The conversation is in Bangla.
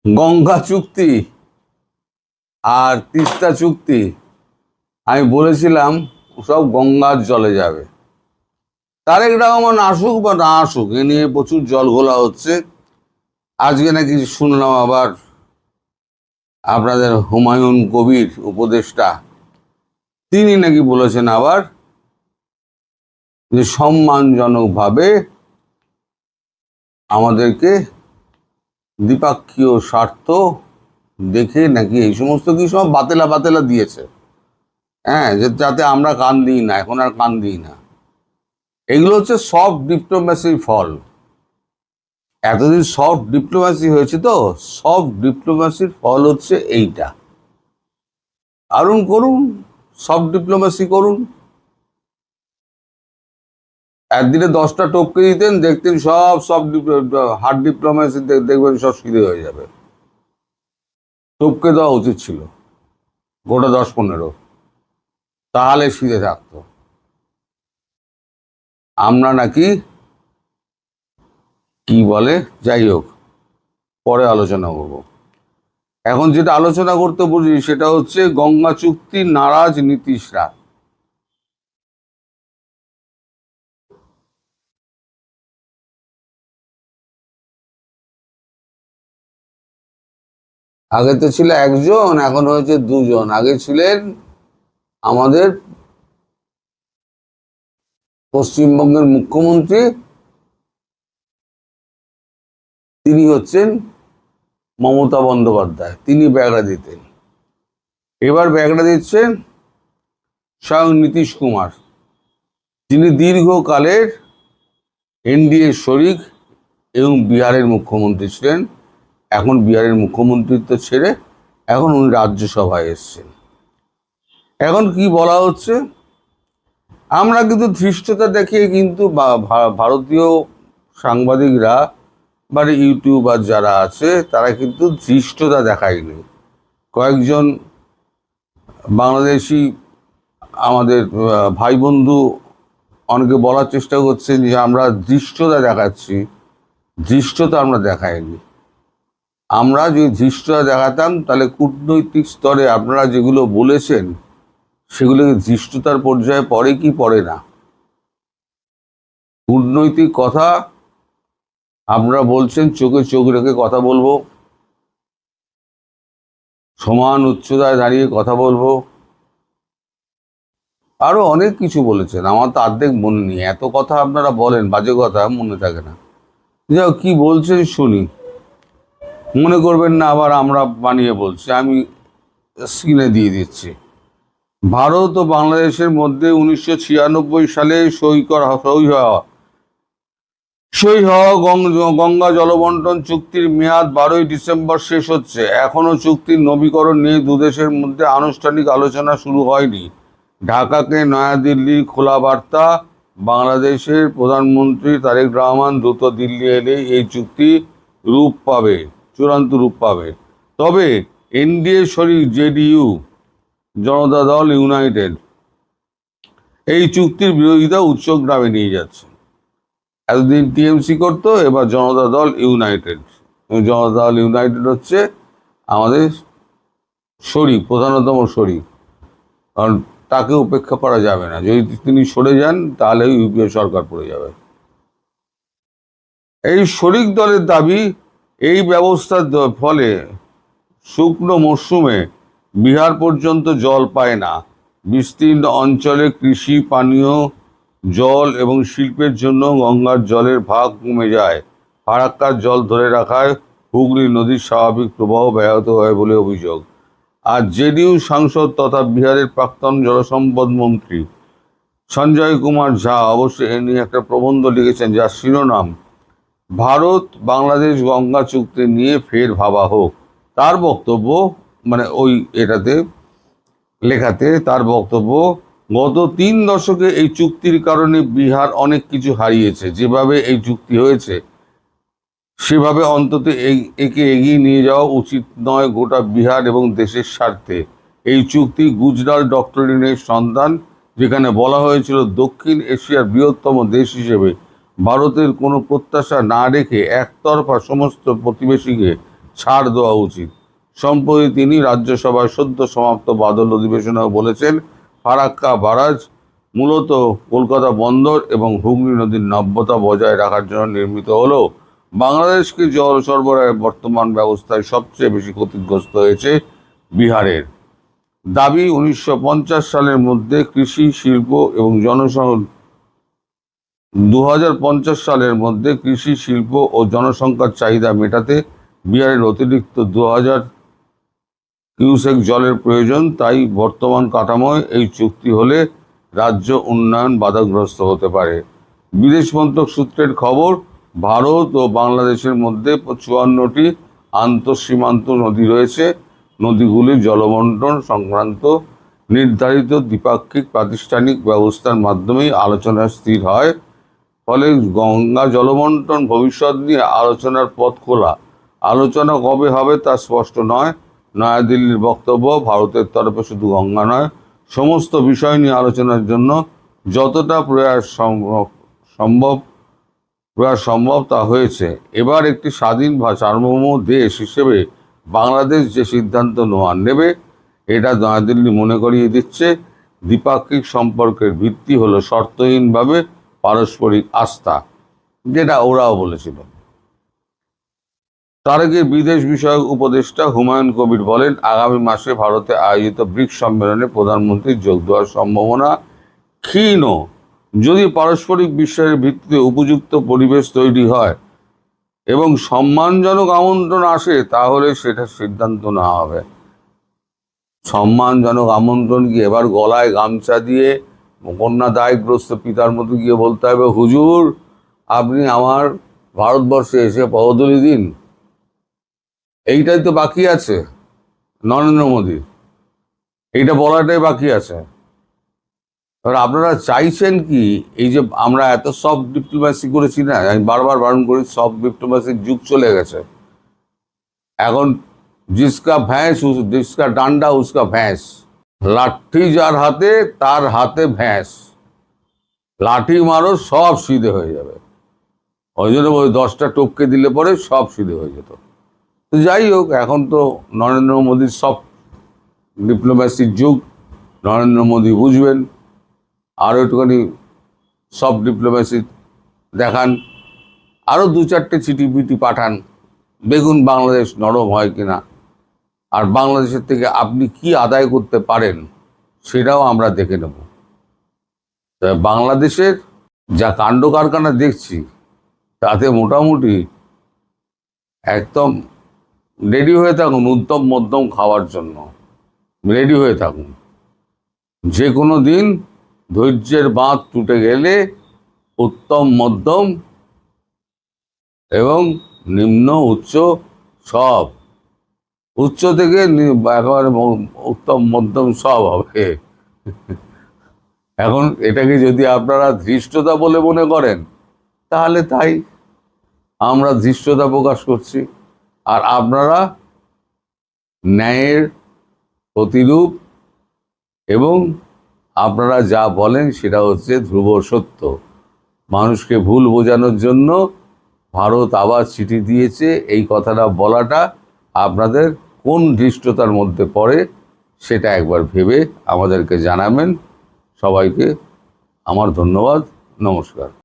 গঙ্গা চুক্তি আর তিস্তা চুক্তি আমি বলেছিলাম সব গঙ্গার জলে যাবে। তারেক রহমান আসুক বা না আসুক, এ নিয়ে প্রচুর জল ঘোলা হচ্ছে। আজকে নাকি শুনলাম আবার আপনাদের হুমায়ুন কবির উপদেষ্টা, তিনি নাকি বলেছেন আবার যে সম্মানজনকভাবে আমাদেরকে দ্বিপাক্ষীয় স্বার্থ দেখে নাকি এই সমস্ত কি সব বাতেলা বাতেলা দিয়েছে। হ্যাঁ, যাতে আমরা কান দিই না, এখন আর কান দিই না। এগুলো হচ্ছে সফট ডিপ্লোম্যাসির ফল। এতদিন সফট ডিপ্লোম্যাসি হয়েছে, তো সফট ডিপ্লোম্যাসির ফল হচ্ছে এইটা। আরুন করুন, সফট ডিপ্লোম্যাসি করুন। একদিনে 10টা টপকে দিতেন, দেখতেন সব হার্ড ডিপ্লোম্যাসি দেখবেন সব সিধে হয়ে যাবে। টপকে দেওয়া উচিত ছিল গোটা 10-15, তাহলে সিধে থাকতো। আমরা নাকি কি বলে, যাই হোক, পরে আলোচনা করব। এখন যেটা আলোচনা করতে বুঝি সেটা হচ্ছে গঙ্গা চুক্তি নারাজ নীতিশরা। আগে তো ছিল একজন, এখন হয়েছে দুজন। আগে ছিলেন আমাদের পশ্চিমবঙ্গের মুখ্যমন্ত্রী, তিনি হচ্ছেন মমতা বন্দ্যোপাধ্যায়, তিনি ব্যাগড়া দিতেন। এবার ব্যাগড়া দিচ্ছেন স্বয়ং নীতিশ কুমার, যিনি দীর্ঘকালের এনডিএ শরিক এবং বিহারের মুখ্যমন্ত্রী ছিলেন। এখন বিহারের মুখ্যমন্ত্রিত্ব ছেড়ে এখন উনি রাজ্যসভায় এসছেন। এখন কি বলা হচ্ছে, আমরা কিন্তু ধৃষ্টতা দেখিয়ে কিন্তু ভারতীয় সাংবাদিকরা বা ইউটিউবার যারা আছে তারা কিন্তু ধৃষ্টতা দেখায়নি। কয়েকজন বাংলাদেশি আমাদের ভাই বন্ধু অনেকে বলার চেষ্টা করছেন যে আমরা ধৃষ্টতা দেখাচ্ছি। ধৃষ্টতা আমরা দেখাইনি। আমরা যদি ধৃষ্টতা দেখাতাম তাহলে কূটনৈতিক স্তরে আপনারা যেগুলো বলেছেন সেগুলো ধৃষ্টতার পর্যায়ে পড়ে কি পড়ে না। কূটনৈতিক কথা আপনারা বলছেন, চোখে চোখ রেখে কথা বলবো, সমান উচ্চতায় দাঁড়িয়ে কথা বলবো, আরো অনেক কিছু বলেছেন। আমার তো অর্ধেক মনে নেই, এত কথা আপনারা বলেন, বাজে কথা মনে থাকে না। যাও কি বলছেন শুনি, মনে করবেন না আবার আমরা বানিয়ে বলছি। আমি স্ক্রিনে দিয়ে দিচ্ছি। ভারত ও বাংলাদেশের মধ্যে 1996 সালে সই হওয়া গঙ্গা জলবন্টন চুক্তির মেয়াদ 12ই ডিসেম্বর শেষ হচ্ছে। এখনো চুক্তির নবীকরণ নিয়ে দুদেশের মধ্যে আনুষ্ঠানিক আলোচনা শুরু হয়নি। ঢাকাকে নয়াদিল্লির খোলা বার্তা, বাংলাদেশের প্রধানমন্ত্রী তারেক রহমান দ্রুত দিল্লি এলে এই চুক্তি চূড়ান্ত রূপ পাবে। তবে এনডিএ শরিক জেডিইউ, জনতা দল ইউনাইটেড এই চুক্তির বিরোধিতা উচ্চগ্রামে নিয়ে যাচ্ছে। এতদিন টিএমসি করতো, এবার জনতা দল ইউনাইটেড। জনতা দল ইউনাইটেড হচ্ছে আমাদের শরিক, প্রধানতম শরিক, কারণ তাকে উপেক্ষা করা যাবে না। যদি তিনি সরে যান তাহলে ইউপিএ সরকার পড়ে যাবে। এই শরিক দলের দাবি, এই ব্যবস্থার ফলে শুকনো মরশুমে বিহার পর্যন্ত জল পায় না। বিস্তীর্ণ অঞ্চলে কৃষি, পানীয় জল এবং শিল্পের জন্য গঙ্গার জলের ভাগ কমে যায়। ফারাক্কার জল ধরে রাখায় হুগলি নদীর স্বাভাবিক প্রবাহ ব্যাহত হয় বলে অভিযোগ। আর জেডিইউ সাংসদ তথা বিহারের প্রাক্তন জলসম্পদ মন্ত্রী সঞ্জয় কুমার ঝা অবশ্য এ নিয়ে একটা প্রবন্ধ লিখেছেন, যার শিরোনাম ভারত বাংলাদেশ গঙ্গা চুক্তি নিয়ে ফের ভাবা হোক। তার বক্তব্য, মানে ওই এটাতে লেখাতে তার বক্তব্য, গত 3 দশকে এই চুক্তির কারণে বিহার অনেক কিছু হারিয়েছে। যেভাবে এই চুক্তি হয়েছে সেভাবে অন্তত একে এগিয়ে নিয়ে যাওয়া উচিত নয় গোটা বিহার এবং দেশের স্বার্থে। এই চুক্তি গুজরাট ডক্টরিনের সন্তান, যেখানে বলা হয়েছিল দক্ষিণ এশিয়ার বৃহত্তম দেশ হিসেবে ভারতের কোনো প্রত্যাশা না রেখে একতরফা সমস্ত প্রতিবেশীকে ছাড় দেওয়া উচিত। সম্প্রতি তিনি রাজ্যসভায় সদ্য সমাপ্ত বাদল অধিবেশনেও বলেছেন, ফারাক্কা বারাজ মূলত কলকাতা বন্দর এবং হুগলি নদীর নাব্যতা বজায় রাখার জন্য নির্মিত হলেও বাংলাদেশকে জল সরবরাহের বর্তমান ব্যবস্থায় সবচেয়ে বেশি ক্ষতিগ্রস্ত হয়েছে বিহারের। দাবি 1950 সালের মধ্যে কৃষি, শিল্প এবং 2050 সালের মধ্যে কৃষি, শিল্প ও জনসংখ্যার চাহিদা মেটাতে বিহারের অতিরিক্ত 2000 কিউসেক জলের প্রয়োজন। তাই বর্তমান কাঠামোয় এই চুক্তি হলে রাজ্য উন্নয়ন বাধাগ্রস্ত হতে পারে। বিদেশ মন্ত্রক সূত্রের খবর, ভারত ও বাংলাদেশের মধ্যে 54টি আন্তঃসীমান্ত নদী রয়েছে। নদীগুলির জলবন্টন সংক্রান্ত নির্ধারিত দ্বিপাক্ষিক প্রাতিষ্ঠানিক ব্যবস্থার মাধ্যমেই আলোচনা স্থির হয়। ফলে গঙ্গা জলবন্টন ভবিষ্যৎ নিয়ে আলোচনার পথ খোলা। আলোচনা কবে হবে তা স্পষ্ট নয়। নয়াদিল্লির বক্তব্য, ভারতের তরফে শুধু গঙ্গা নয়, সমস্ত বিষয় নিয়ে আলোচনার জন্য যতটা প্রয়াস সম্ভব তা হয়েছে। এবার একটি স্বাধীন বা সার্বভৌম দেশ হিসেবে বাংলাদেশ যে সিদ্ধান্ত নেবে, এটা নয়াদিল্লি মনে করিয়ে দিচ্ছে দ্বিপাক্ষিক সম্পর্কের ভিত্তি হলো শর্তহীনভাবে পারস্পরিক আস্থা, যেটা ওরাও বলেছিল। তারেকের বিদেশ বিষয়ক উপদেষ্টা হুমায়ুন কবির বলেন, আগামী মাসে ভারতে আয়োজিত ব্রিক্স সম্মেলনে প্রধানমন্ত্রীর যোগ দেওয়ার সম্ভাবনা ক্ষীণ। যদি পারস্পরিক বিশ্বাসের ভিত্তিতে উপযুক্ত পরিবেশ তৈরি হয় এবং সম্মানজনক আমন্ত্রণ আসে, তাহলে সেটা সিদ্ধান্ত নেওয়া হবে। সম্মানজনক আমন্ত্রণ কি এবার গলায় গামছা দিয়ে কন্যা দায়গ্রস্ত পিতার মতো গিয়ে বলতে হবে, হুজুর আপনি আমার ভারতবর্ষে এসে পদধূলি দিন? এইটাই তো বাকি আছে নরেন্দ্র মোদীর, এইটা বলাটাই বাকি আছে। এবার আপনারা চাইছেন কি? এই যে আমরা এত সফট ডিপ্লোম্যাসি করেছি না, আমি বারবার বারণ করি, সফট ডিপ্লোম্যাসির যুগ চলে গেছে। এখন জিসকা ভ্যাঁস জিসকা ডান্ডা উসকা ভ্যাঁস, লাঠি যার হাতে তার হাতে ভ্যাঁস, লাঠি মারো সব সিধে হয়ে যাবে। ওই জন্য ওই 10টা টপকে দিলে পরে সব সিধে হয়ে যেত। তো যাই হোক, এখন তো নরেন্দ্র মোদীর সফট ডিপ্লোম্যাসির যুগ। নরেন্দ্র মোদী বুঝবেন, আরও একটুখানি সফট ডিপ্লোম্যাসি দেখান, আরও 2-4টে চিঠিপিটি পাঠান, দেখুন বাংলাদেশ নরম হয় কিনা। আর বাংলাদেশের থেকে আপনি কি আদায় করতে পারেন সেটাও আমরা দেখে নেব। বাংলাদেশের যা কাণ্ড কারখানা দেখছি, তাতে মোটামুটি একদম রেডি হয়ে থাকুন উত্তম মধ্যম খাওয়ার জন্য। রেডি হয়ে থাকুন। যে কোনো দিন ধৈর্যের বাঁধ টুটে গেলে উত্তম মধ্যম এবং নিম্ন উচ্চ সব, উচ্চ থেকে একেবারে উত্তম মধ্যম সব হবে। এখন এটাকে যদি আপনারা ধৃষ্টতা বলে মনে করেন, তাহলে তাই, আমরা ধৃষ্টতা প্রকাশ করছি। আর আপনারা ন্যায়ের প্রতিরূপ, এবং আপনারা যা বলেন সেটা হচ্ছে ধ্রুব সত্য। মানুষকে ভুল বোঝানোর জন্য ভারত আবার চিঠি দিয়েছে, এই কথাটা বলাটা আপনাদের কোন ধৃষ্টতার মধ্যে পড়ে সেটা একবার ভেবে আমাদেরকে জানাবেন। সবাইকে আমার ধন্যবাদ, নমস্কার।